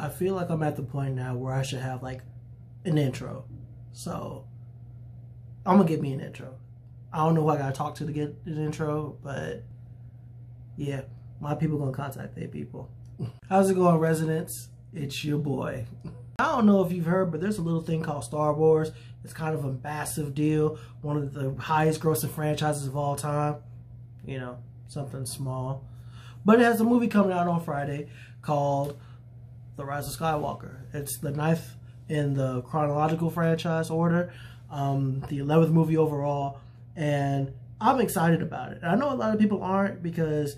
I feel like I'm at the point now where I should have like an intro. So I'm gonna get me an intro. I don't know who I gotta talk to get an intro, but yeah, my people gonna contact their people. How's it going, residents? It's your boy. I don't know if you've heard, but there's a little thing called Star Wars. It's kind of a massive deal. One of the highest grossing franchises of all time. You know, something small. But it has a movie coming out on Friday called The Rise of Skywalker. It's the 9th in the chronological franchise order. The 11th movie overall. And I'm excited about it. I know a lot of people aren't because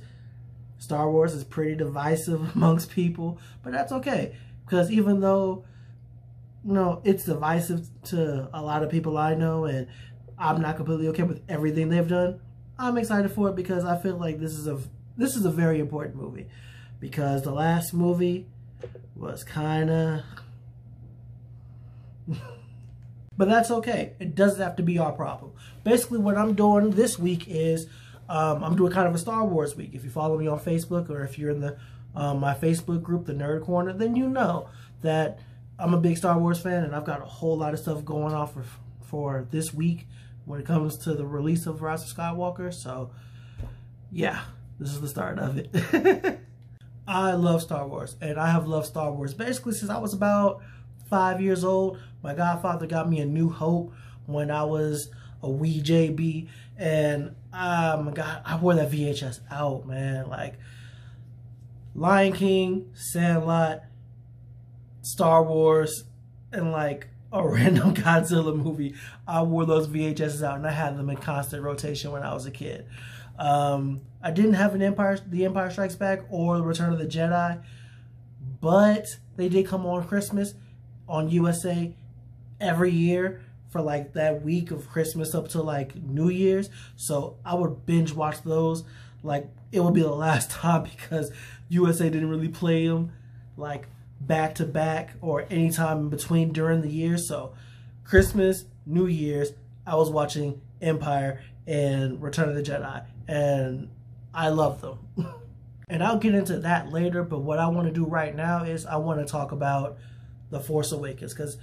Star Wars is pretty divisive amongst people. But that's okay. Because even though, you know, it's divisive to a lot of people I know, and I'm not completely okay with everything they've done, I'm excited for it because I feel like this is a very important movie. Because the last movie was kind of... But that's okay. It doesn't have to be our problem. Basically, what I'm doing this week is I'm doing kind of a Star Wars week. If you follow me on Facebook or if you're in the my Facebook group, The Nerd Corner, then you know that I'm a big Star Wars fan, and I've got a whole lot of stuff going on for this week when it comes to the release of Rise of Skywalker. So, yeah, this is the start of it. I love Star Wars, and I have loved Star Wars basically since I was about 5 years old. My godfather got me A New Hope when I was a wee JB, and God, I wore that VHS out, man. Like Lion King, Sandlot, Star Wars, and like a random Godzilla movie. I wore those VHSs out, and I had them in constant rotation when I was a kid. I didn't have The Empire Strikes Back or The Return of the Jedi, but they did come on Christmas on USA every year for like that week of Christmas up to like New Year's. So I would binge watch those. Like it would be the last time because USA didn't really play them like back to back or anytime in between during the year. So Christmas, New Year's, I was watching Empire and Return of the Jedi, and I love them. And I'll get into that later, but what I want to do right now is I want to talk about The Force Awakens, because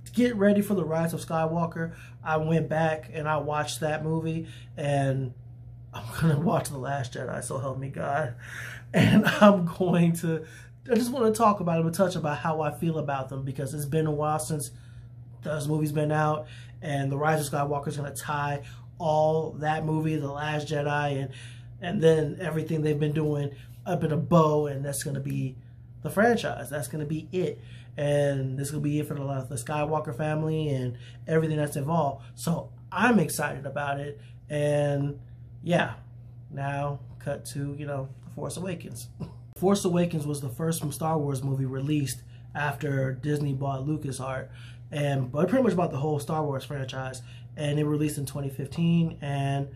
to get ready for The Rise of Skywalker, I went back and I watched that movie, and I'm going to watch The Last Jedi, so help me God. And I just want to talk about them and touch about how I feel about them, because it's been a while since those movies been out, and The Rise of Skywalker is going to tie all that movie, The Last Jedi, and then everything they've been doing up in a bow, and that's going to be the franchise. That's going to be it. And this will be it for the Skywalker family and everything that's involved. So I'm excited about it. And yeah, now cut to, you know, The Force Awakens. Force Awakens was the first Star Wars movie released after Disney bought LucasArts, but pretty much about the whole Star Wars franchise. And it released in 2015, and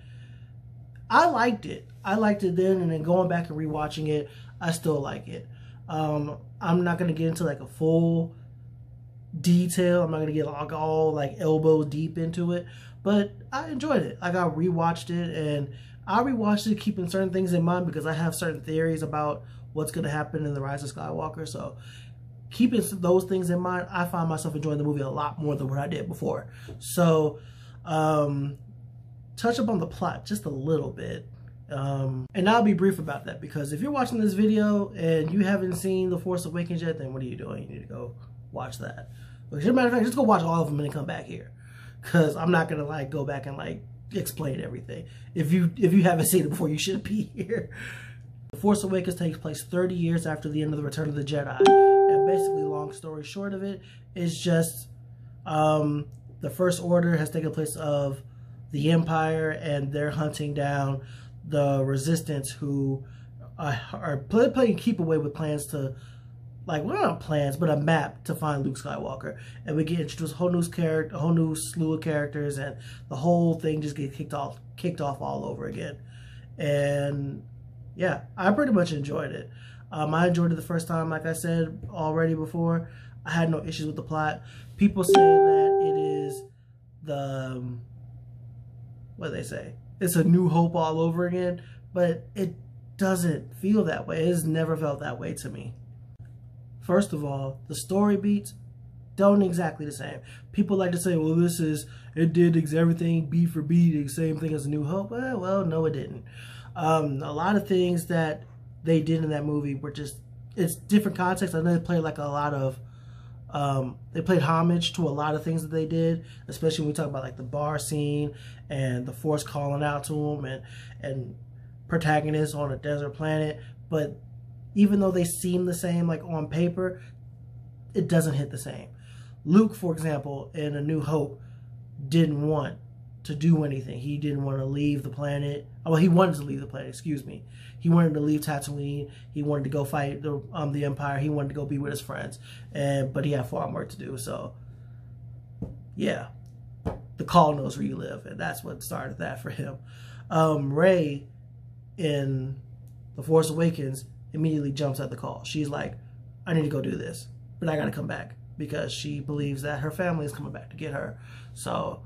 I liked it. I liked it then, and then going back and rewatching it, I still like it. I'm not going to get into like a full detail. I'm not going to get like all like elbow deep into it, but I enjoyed it. Like I rewatched it, and I rewatched it keeping certain things in mind because I have certain theories about what's going to happen in The Rise of Skywalker. So keeping those things in mind, I find myself enjoying the movie a lot more than what I did before. So touch up on the plot just a little bit. And I'll be brief about that, because if you're watching this video and you haven't seen The Force Awakens yet, then what are you doing? You need to go watch that. But as a matter of fact, just go watch all of them and then come back here, because I'm not gonna like go back and like explain everything. If you haven't seen it before, you shouldn't be here. The Force Awakens takes place 30 years after the end of The Return of the Jedi, and basically, long story short of it, is just the First Order has taken place of the Empire, and they're hunting down the Resistance, who are playing keep away with plans to, like, well, not plans, but a map to find Luke Skywalker. And we get introduced a whole new slew of characters, and the whole thing just gets kicked off all over again. And yeah, I pretty much enjoyed it. I enjoyed it the first time, like I said already before. I had no issues with the plot. People say that it is what do they say? It's A New Hope all over again, but it doesn't feel that way. It has never felt that way to me. First of all, the story beats don't exactly the same. People like to say, well, it did everything beat for beat, the same thing as A New Hope. Well, no, it didn't. A lot of things that they did in that movie were just, it's different context. I know they played like a lot of, they played homage to a lot of things that they did, especially when we talk about like the bar scene and the Force calling out to him and protagonists on a desert planet. But even though they seem the same, like on paper, it doesn't hit the same. Luke, for example, in A New Hope, didn't want to do anything. He didn't want to leave the planet. Oh, well, he wanted to leave the planet, excuse me. He wanted to leave Tatooine. He wanted to go fight the Empire. He wanted to go be with his friends. But he had far more to do. So, yeah. The call knows where you live. And that's what started that for him. Rey, in The Force Awakens, immediately jumps at the call. She's like, I need to go do this. But I got to come back. Because she believes that her family is coming back to get her. So,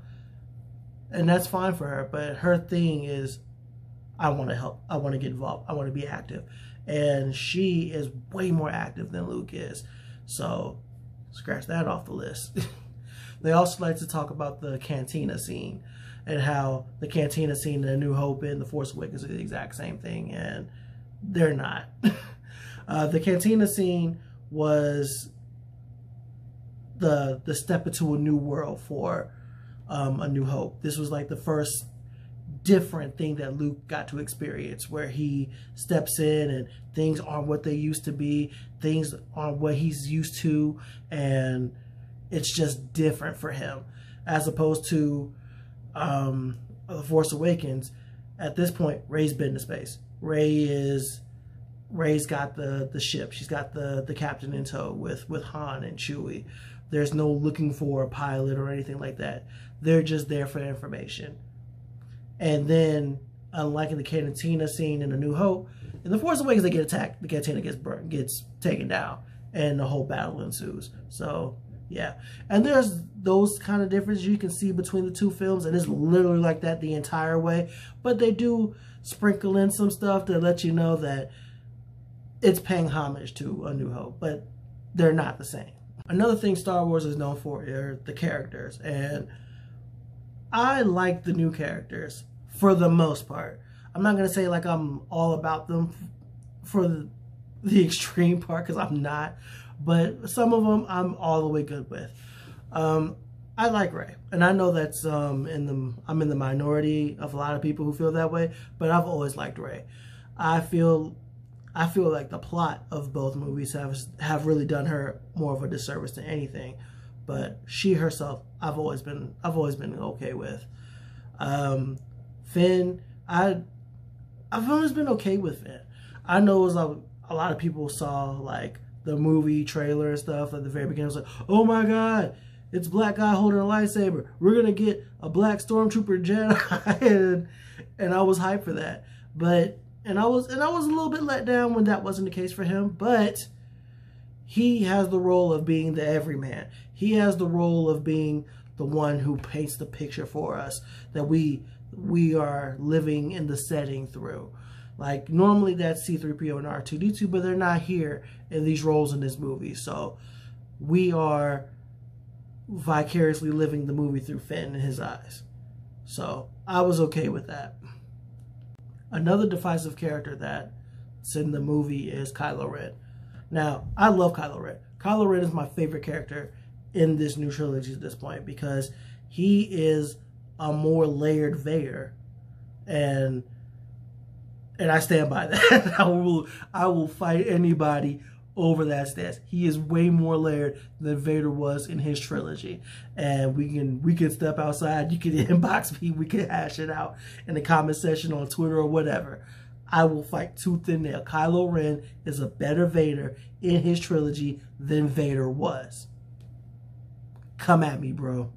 and that's fine for her. But her thing is, I want to help. I want to get involved. I want to be active. And she is way more active than Luke is. So, scratch that off the list. They also like to talk about the cantina scene. And how the cantina scene in A New Hope and The Force Awakens are the exact same thing. And they're not. The cantina scene was the step into a new world for A New Hope. This was like the first different thing that Luke got to experience, where he steps in and things aren't what they used to be, things aren't what he's used to, and it's just different for him. As opposed to The Force Awakens, at this point, Rey's been to space. Rey's got the ship. She's got the captain in tow with Han and Chewie. There's no looking for a pilot or anything like that. They're just there for information. And then, unlike in the cantina scene in A New Hope, in The Force Awakens they get attacked, the cantina gets taken down, and the whole battle ensues. So, yeah. And there's those kind of differences you can see between the two films, and it's literally like that the entire way. But they do sprinkle in some stuff to let you know that it's paying homage to A New Hope, but they're not the same. Another thing Star Wars is known for are the characters, and I like the new characters for the most part. I'm not going to say like I'm all about them for the extreme part, because I'm not, but some of them I'm all the way good with. I like Rey, and I know that's I'm in the minority of a lot of people who feel that way, but I've always liked Rey. I feel like the plot of both movies have really done her more of a disservice than anything. But she herself, I've always been okay with. Finn, I've always been okay with Finn. I know it was a lot of people saw like the movie trailer and stuff at the very beginning. It was like, oh my God, it's a black guy holding a lightsaber. We're gonna get a black stormtrooper Jedi, and I was hyped for that. And I was a little bit let down when that wasn't the case for him, but he has the role of being the everyman. He has the role of being the one who paints the picture for us that we are living in the setting through. Like, normally that's C-3PO and R2-D2, but they're not here in these roles in this movie. So we are vicariously living the movie through Finn in his eyes. So I was okay with that. Another divisive character that's in the movie is Kylo Ren. Now, I love Kylo Ren. Kylo Ren is my favorite character in this new trilogy at this point, because he is a more layered Vader, and I stand by that. I will fight anybody over that stance. He is way more layered than Vader was in his trilogy, and we can step outside. You can inbox me. We can hash it out in the comment section on Twitter or whatever. I will fight tooth and nail. Kylo Ren is a better Vader in his trilogy than Vader was. Come at me, bro.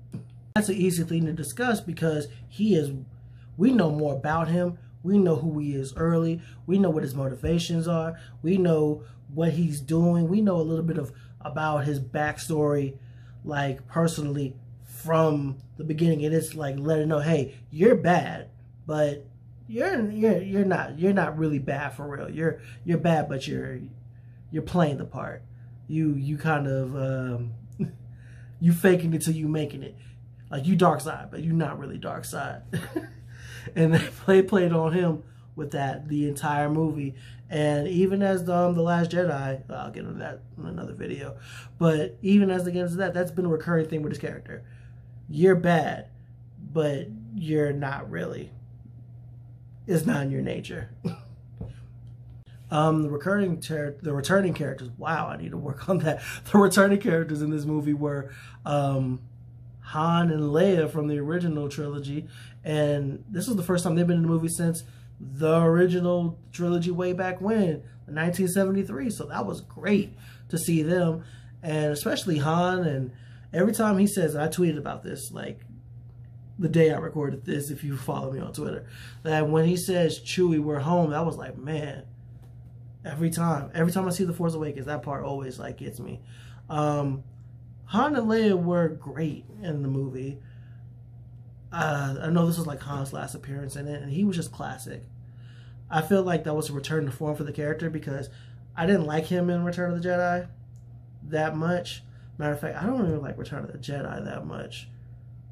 That's an easy thing to discuss, because we know more about him. We know who he is early. We know what his motivations are. We know what he's doing. We know a little bit about his backstory, like personally from the beginning. And it's like letting know, hey, you're bad, but you're not really bad for real. You're bad, but you're playing the part. you kind of you faking it till you making it. Like, you dark side, but you're not really dark side. And they played on him with that the entire movie. And even as the Last Jedi, I'll get into that in another video, but even as they get into that, that's been a recurring thing with his character. You're bad, but you're not really. It's not in your nature. The returning characters. Wow, I need to work on that. The returning characters in this movie were Han and Leia from the original trilogy, and this was the first time they've been in the movie since the original trilogy way back when, 1973. So that was great to see them, and especially Han. And every time he says, and I tweeted about this like the day I recorded this, if you follow me on Twitter, that when he says, "Chewie, we're home," that was like, man. Every time I see The Force Awakens, that part always like gets me. Han and Leia were great in the movie. I know this was like Han's last appearance in it, and he was just classic. I feel like that was a return to form for the character, because I didn't like him in Return of the Jedi that much. Matter of fact, I don't even like Return of the Jedi that much,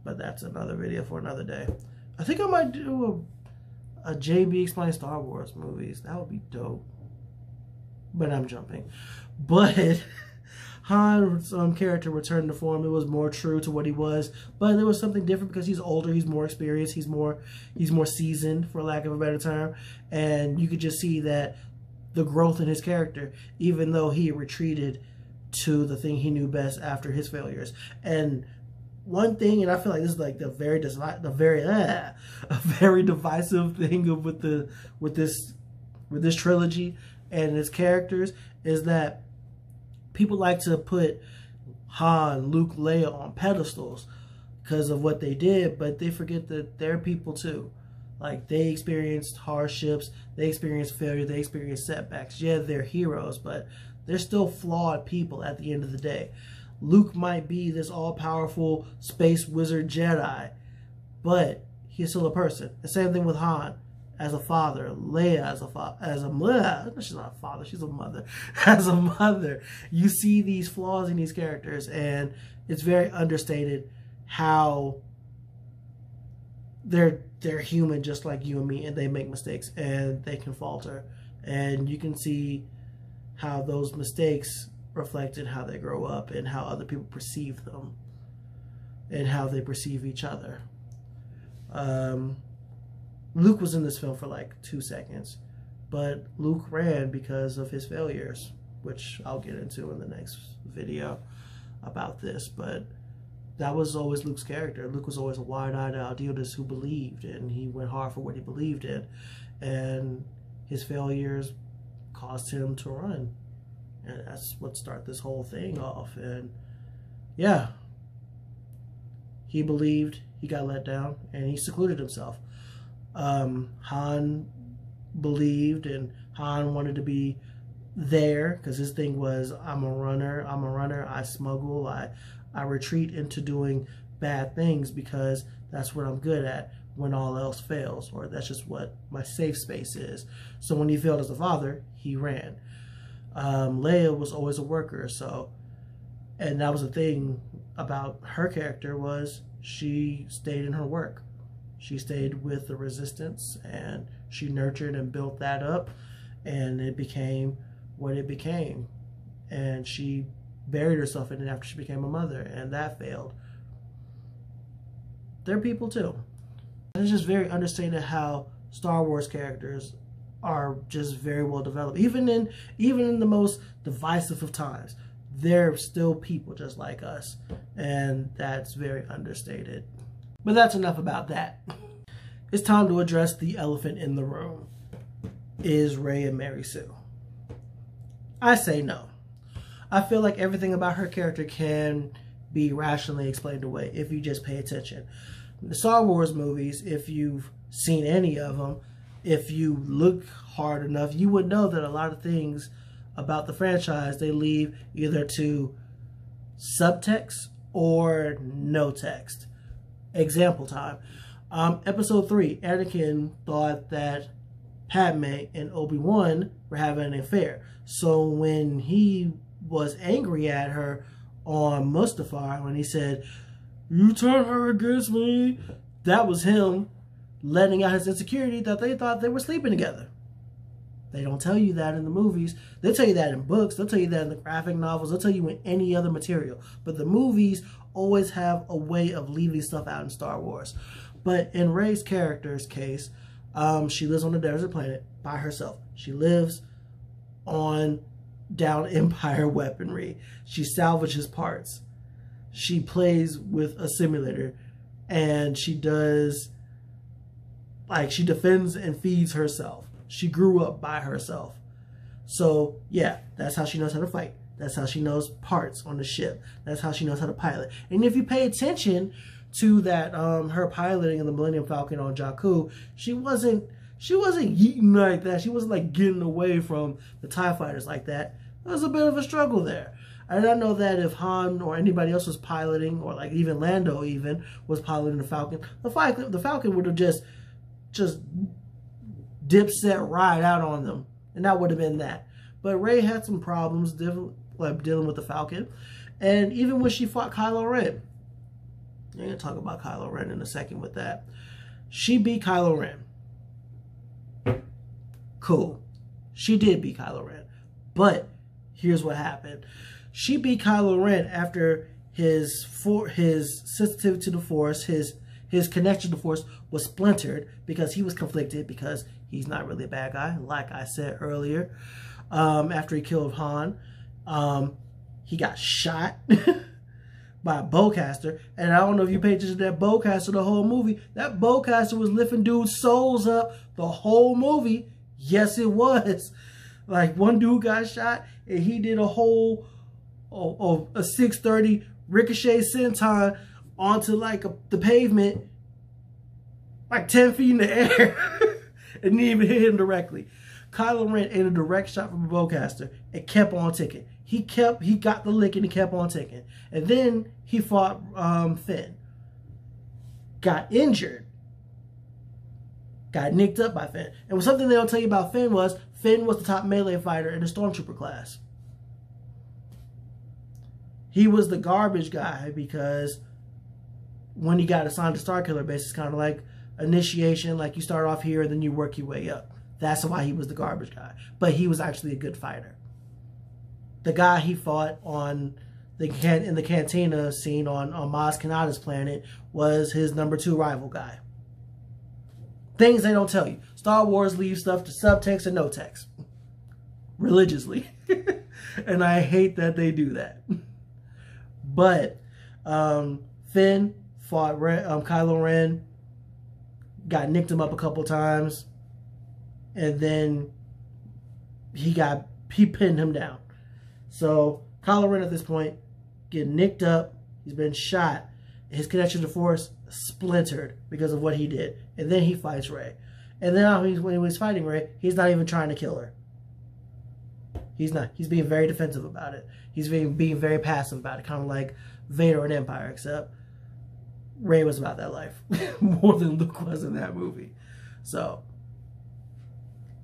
but that's another video for another day. I think I might do a JB Explain Star Wars movies. That would be dope. But I'm jumping. But Han's character returned to form. It was more true to what he was, but there was something different because he's older, he's more experienced, he's more seasoned, for lack of a better term, and you could just see that the growth in his character, even though he retreated to the thing he knew best after his failures. And one thing, and I feel like this is like a very divisive thing with this trilogy and its characters, is that people like to put Han, Luke, Leia on pedestals because of what they did, but they forget that they're people too. Like, they experienced hardships, they experienced failure, they experienced setbacks. Yeah, they're heroes, but they're still flawed people at the end of the day. Luke might be this all-powerful space wizard Jedi, but he's still a person. The same thing with Han. As a father, Leia she's not a father, she's a mother. As a mother, you see these flaws in these characters, and it's very understated how they're human just like you and me, and they make mistakes and they can falter, and you can see how those mistakes reflect in how they grow up and how other people perceive them and how they perceive each other. Luke was in this film for like 2 seconds, but Luke ran because of his failures, which I'll get into in the next video about this. But that was always Luke's character. Luke was always a wide-eyed idealist who believed, and he went hard for what he believed in, and his failures caused him to run, and that's what started this whole thing off. And yeah, he believed, he got let down, and he secluded himself. Han believed, and Han wanted to be there because his thing was, I'm a runner, I smuggle, I retreat into doing bad things because that's what I'm good at when all else fails, or that's just what my safe space is. So when he failed as a father, he ran. Leia was always a worker, and that was the thing about her character, was she stayed in her work. She stayed with the resistance, and she nurtured and built that up, and it became what it became. And she buried herself in it after she became a mother, and that failed. They're people too. It's just very understated how Star Wars characters are just very well developed. Even in the most divisive of times, they're still people just like us, and that's very understated. But that's enough about that. It's time to address the elephant in the room. Is Rey and Mary Sue? I say no. I feel like everything about her character can be rationally explained away if you just pay attention. The Star Wars movies, if you've seen any of them, if you look hard enough, you would know that a lot of things about the franchise, they leave either to subtext or no text. Example time. Episode 3, Anakin thought that Padme and Obi-Wan were having an affair. So when he was angry at her on Mustafar when he said, "You turn her against me," that was him letting out his insecurity that they thought they were sleeping together. They don't tell you that in the movies. They'll tell you that in books. They'll tell you that in the graphic novels. They'll tell you in any other material. But the movies always have a way of leaving stuff out in Star Wars. But in Rey's character's case, she lives on a desert planet by herself. She lives on down Empire weaponry. She salvages parts. She plays with a simulator. And she does, like, she defends and feeds herself. She grew up by herself. So, yeah, that's how she knows how to fight. That's how she knows parts on the ship. That's how she knows how to pilot. And if you pay attention to that, her piloting in the Millennium Falcon on Jakku, she wasn't yeeting like that. She wasn't like getting away from the TIE fighters like that. There was a bit of a struggle there. And I know that if Han or anybody else was piloting, or like even Lando even was piloting the Falcon would have just dipset ride out on them, and that would have been that. But Rey had some problems dealing with the Falcon, and even when she fought Kylo Ren, I'm gonna talk about Kylo Ren in a second with that. She beat Kylo Ren. Cool, she did beat Kylo Ren, but here's what happened. She beat Kylo Ren after his sensitivity to the Force, his connection to the Force was splintered because he was conflicted because he's not really a bad guy, like I said earlier. After he killed Han, he got shot by a bowcaster. And I don't know if you paid attention to that bowcaster the whole movie. That bowcaster was lifting dudes' souls up the whole movie. Yes, it was. Like, one dude got shot and he did a whole a 630 ricochet senton onto like the pavement, like 10 feet in the air, and didn't even hit him directly. Kylo Ren ate a direct shot from a bowcaster and kept on ticking. He got the lick and he kept on ticking. And then he fought Finn. Got injured. Got nicked up by Finn. And something they don't tell you about Finn was the top melee fighter in the Stormtrooper class. He was the garbage guy because when he got assigned to Starkiller base, it's kind of like initiation, like you start off here and then you work your way up. That's why he was the garbage guy. But he was actually a good fighter. The guy he fought on in the cantina scene on Maz Kanata's planet was his #2 rival guy. Things they don't tell you. Star Wars leaves stuff to subtext and no text. Religiously. And I hate that they do that. But Finn fought Kylo Ren, got nicked him up a couple times, and then he pinned him down. So Kylo Ren at this point getting nicked up, he's been shot, his connection to the Force splintered because of what he did, and then he fights Rey. And then when he was fighting Rey, he's not even trying to kill her. He's not. He's being very defensive about it. He's being very passive about it, kind of like Vader in Empire, except Rey was about that life more than Luke was in that movie. So,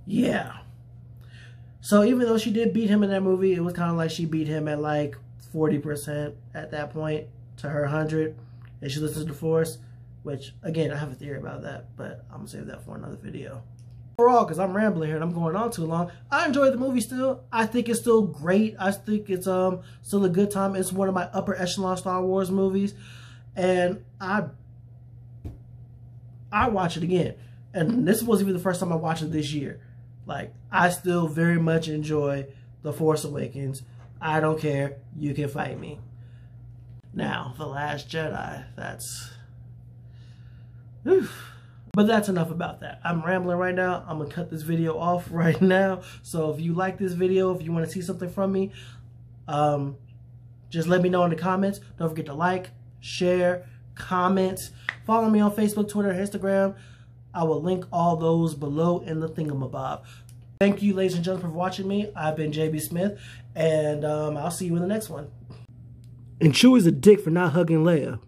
yeah. So even though she did beat him in that movie, it was kind of like she beat him at like 40% at that point to her 100. And she listens to the Force, which, again, I have a theory about that, but I'm going to save that for another video. Overall, because I'm rambling here and I'm going on too long, I enjoyed the movie still. I think it's still great. I think it's still a good time. It's one of my upper echelon Star Wars movies. And I watch it again. And this wasn't even the first time I watched it this year. Like, I still very much enjoy The Force Awakens. I don't care. You can fight me. Now, The Last Jedi. That's... Whew. But that's enough about that. I'm rambling right now. I'm going to cut this video off right now. So if you like this video, if you want to see something from me, just let me know in the comments. Don't forget to like, share, comment. Follow me on Facebook, Twitter, and Instagram. I will link all those below in the thingamabob. Thank you, ladies and gentlemen, for watching me. I've been JB Smith, and I'll see you in the next one. And Chewie's a dick for not hugging Leia.